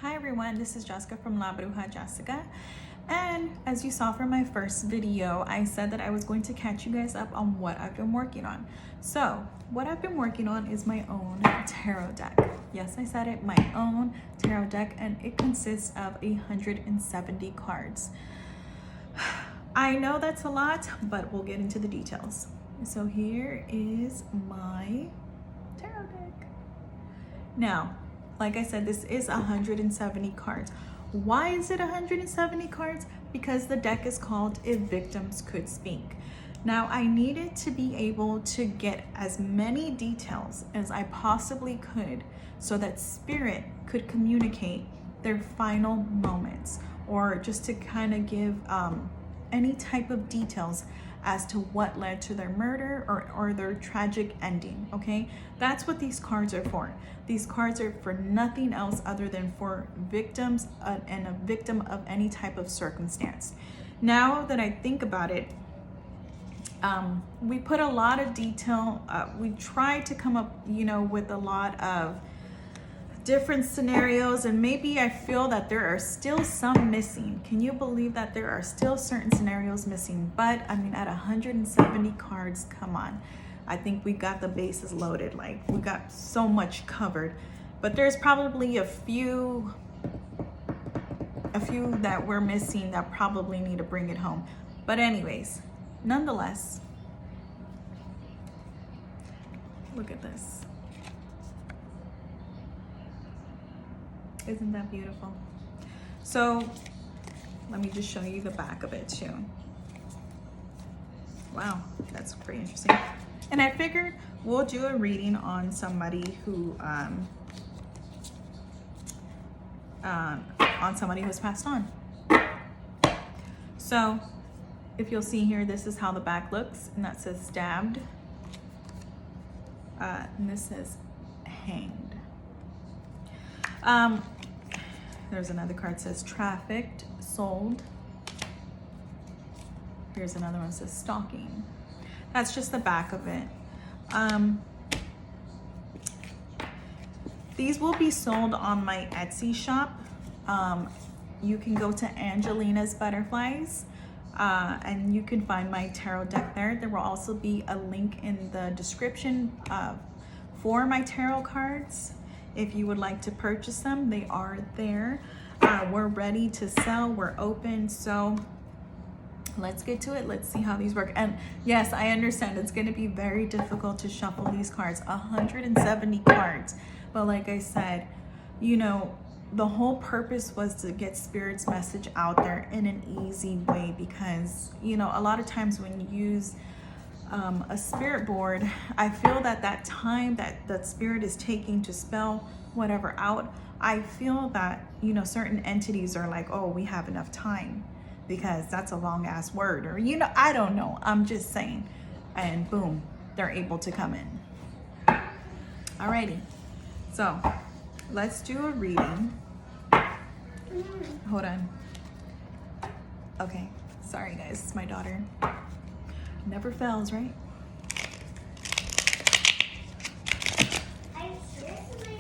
Hi everyone, this is Jessica from Labrujajessica, and as you saw from my first video, I said that I was going to catch you guys up on what I've been working on. So what I've been working on is my own tarot deck. Yes, I said it, my own tarot deck, and it consists of 170 cards. I know that's a lot, but we'll get into the details. So here is my tarot deck. Now, like I said, this is 170 cards. Why is it 170 cards? Because the deck is called If Victims Could Speak. Now, I needed to be able to get as many details as I possibly could so that Spirit could communicate their final moments, or just to kind of give any type of details as to what led to their murder or their tragic ending, okay? That's what these cards are for. These cards are for nothing else other than for victims and a victim of any type of circumstance. Now that I think about it, we put a lot of detail, we tried to come up, with a lot of different scenarios, and maybe I feel that there are still some missing. Can you believe that there are still certain scenarios missing? But I mean, at 170 cards, come on, I think we got the bases loaded. Like, we got so much covered, but there's probably a few that we're missing that probably need to bring it home. But anyways, nonetheless, look at this. Isn't that beautiful? So let me just show you the back of it too. Wow, that's pretty interesting. And I figured we'll do a reading on somebody who who's passed on. So if you'll see here, this is how the back looks, and that says stabbed, and this says hanged. There's another card that says trafficked, sold. Here's another one that says stalking. That's just the back of it. These will be sold on my Etsy shop. You can go to Angelina's Butterflies, and you can find my tarot deck there. There will also be a link in the description for my tarot cards. If you would like to purchase them, they are there. We're ready to sell, we're open. So let's get to it. Let's see how these work. And yes, I understand it's gonna be very difficult to shuffle these cards, 170 cards. But like I said, the whole purpose was to get Spirit's message out there in an easy way, because, a lot of times when you use a spirit board, I feel that time that Spirit is taking to spell whatever out, I feel that certain entities are like, oh, we have enough time because that's a long ass word, or I don't know, I'm just saying, and boom, they're able to come in. Alrighty, so let's do a reading. Hold on. Okay, sorry guys, it's my daughter. Never fails, right?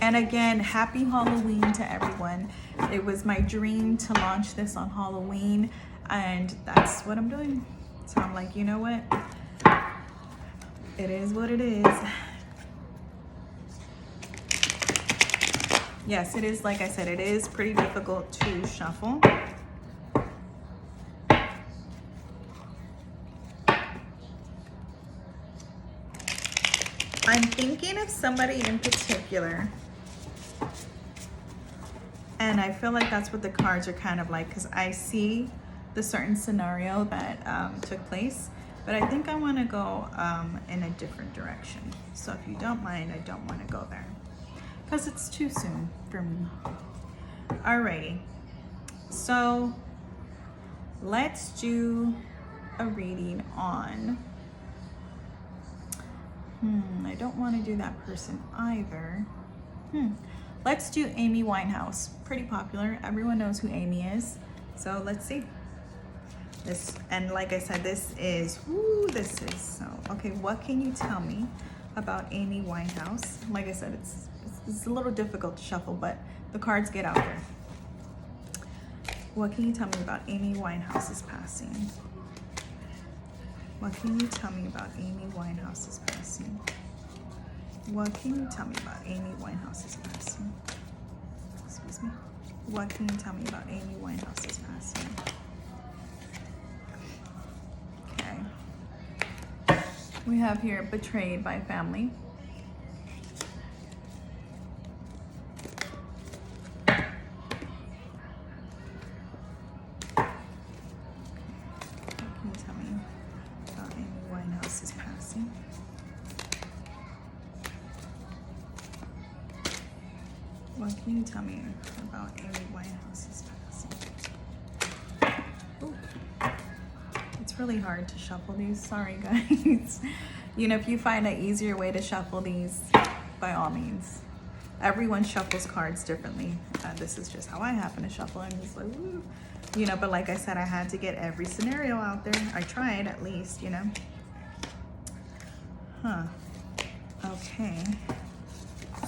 And again, happy Halloween to everyone. It was my dream to launch this on Halloween, and that's what I'm doing. So I'm like, you know what? It is what it is. Yes, it is, like I said, it is pretty difficult to shuffle. I'm thinking of somebody in particular, and I feel like that's what the cards are kind of like, because I see the certain scenario that took place, but I think I want to go in a different direction. So if you don't mind, I don't want to go there because it's too soon for me. Alrighty, so let's do a reading on I don't want to do that person either. Let's do Amy Winehouse. Pretty popular. Everyone knows who Amy is. So let's see. This, and like I said, this is so, okay, what can you tell me about Amy Winehouse? Like I said, it's a little difficult to shuffle, but the cards get out there. What can you tell me about Amy Winehouse's passing? What can you tell me about Amy Winehouse's passing? What can you tell me about Amy Winehouse's passing? Excuse me. What can you tell me about Amy Winehouse's passing? Okay. We have here betrayed by family. What can you tell me about Amy Winehouse's passing? Ooh. It's really hard to shuffle these. Sorry, guys. You know, if you find an easier way to shuffle these, by all means. Everyone shuffles cards differently. This is just how I happen to shuffle. I'm just like, woo. You know, but like I said, I had to get every scenario out there. I tried, at least, you know. Huh. Okay.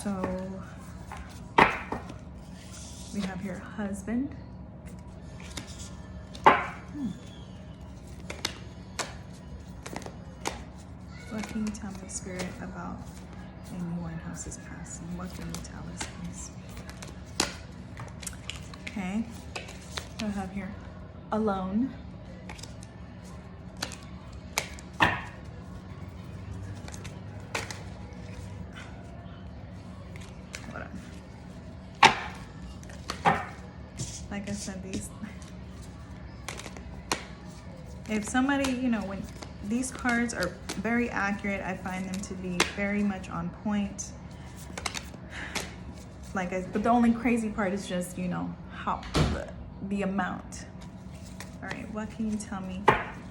So we have here husband. What can you tell me, Spirit, about Amy Winehouse's passing? What can you tell us, please? Okay. I have here alone. Like I said, these, if somebody, you know, when these cards are very accurate, I find them to be very much on point. But the only crazy part is just, you know, how the amount. All right, what can you tell me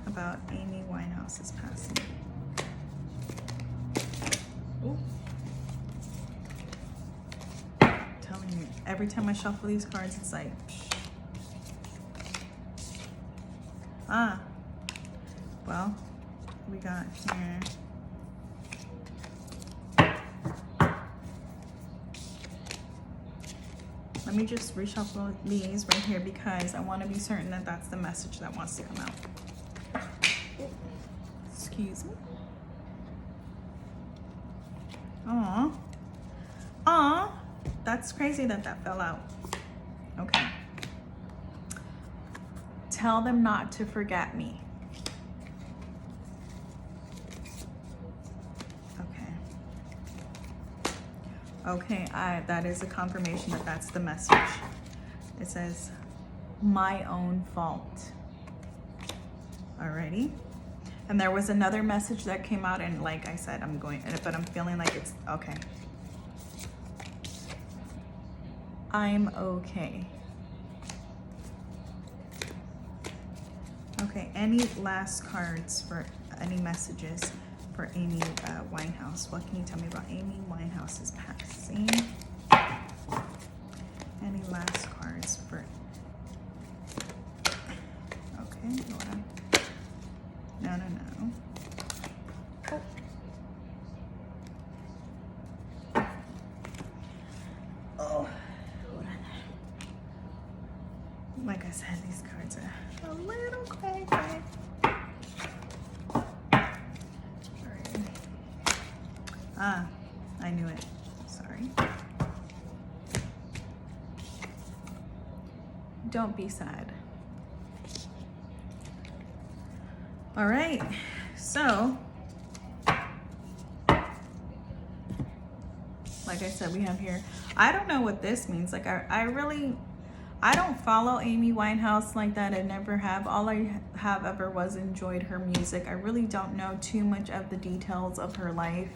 about Amy Winehouse's passing? Ooh. Telling you, every time I shuffle these cards, it's like, well, we got here. Let me just reshuffle these right here because I want to be certain that that's the message that wants to come out. Excuse me. Aw. Aw. That's crazy that that fell out. Okay. Tell them not to forget me. Okay, that is a confirmation that that's the message. It says, my own fault. Alrighty. And there was another message that came out, and like I said, but I'm feeling like it's okay. I'm okay. Okay, any last cards for any messages for Amy Winehouse? What can you tell me about Amy Winehouse's passing? Any last cards for... Okay, hold on. No. Oh, hold on. Like I said, these cards are a little crazy. I knew it. Sorry. Don't be sad. All right. So, like I said, we have here, I don't know what this means. Like I don't follow Amy Winehouse like that. I never have. All I have ever was enjoyed her music. I really don't know too much of the details of her life.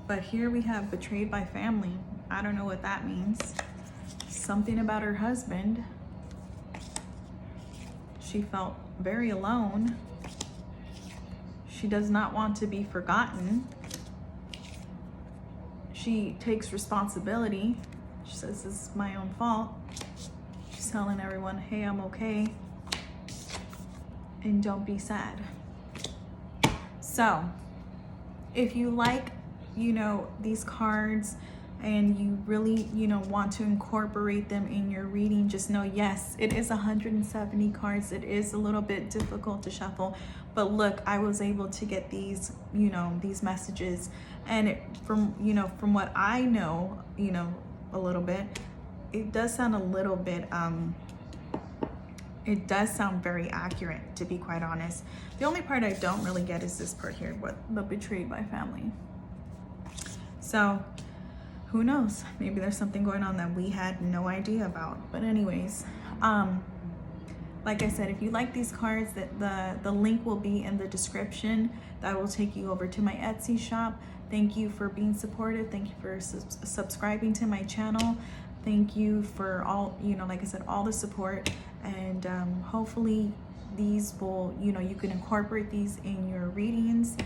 But here we have betrayed by family. I don't know what that means. Something about her husband. She felt very alone. She does not want to be forgotten. She takes responsibility. She says, this is my own fault. She's telling everyone, hey, I'm okay. And don't be sad. So, if you like, you know, these cards, and you really, you know, want to incorporate them in your reading, just know, yes, it is 170 cards. It is a little bit difficult to shuffle, but look, I was able to get these, you know, these messages, and it, from, you know, from what I know, you know, a little bit, it does sound a little bit, it does sound very accurate, to be quite honest. The only part I don't really get is this part here, what the betrayed by family. So who knows? Maybe there's something going on that we had no idea about. But anyways, like I said, if you like these cards, that the link will be in the description. That will take you over to my Etsy shop. Thank you for being supportive. Thank you for subscribing to my channel. Thank you for all, you know, like I said, all the support. And hopefully these will, you know, you can incorporate these in your readings.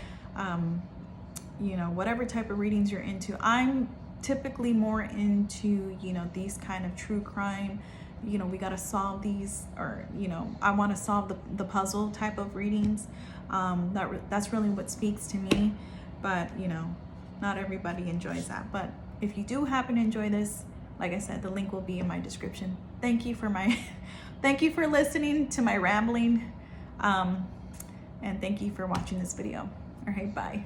You know, whatever type of readings you're into. I'm typically more into, you know, these kind of true crime, you know, we got to solve these, or, you know, I want to solve the puzzle type of readings. That's really what speaks to me, but, you know, not everybody enjoys that. But if you do happen to enjoy this, like I said, the link will be in my description. Thank you for thank you for listening to my rambling, and thank you for watching this video. All right, bye.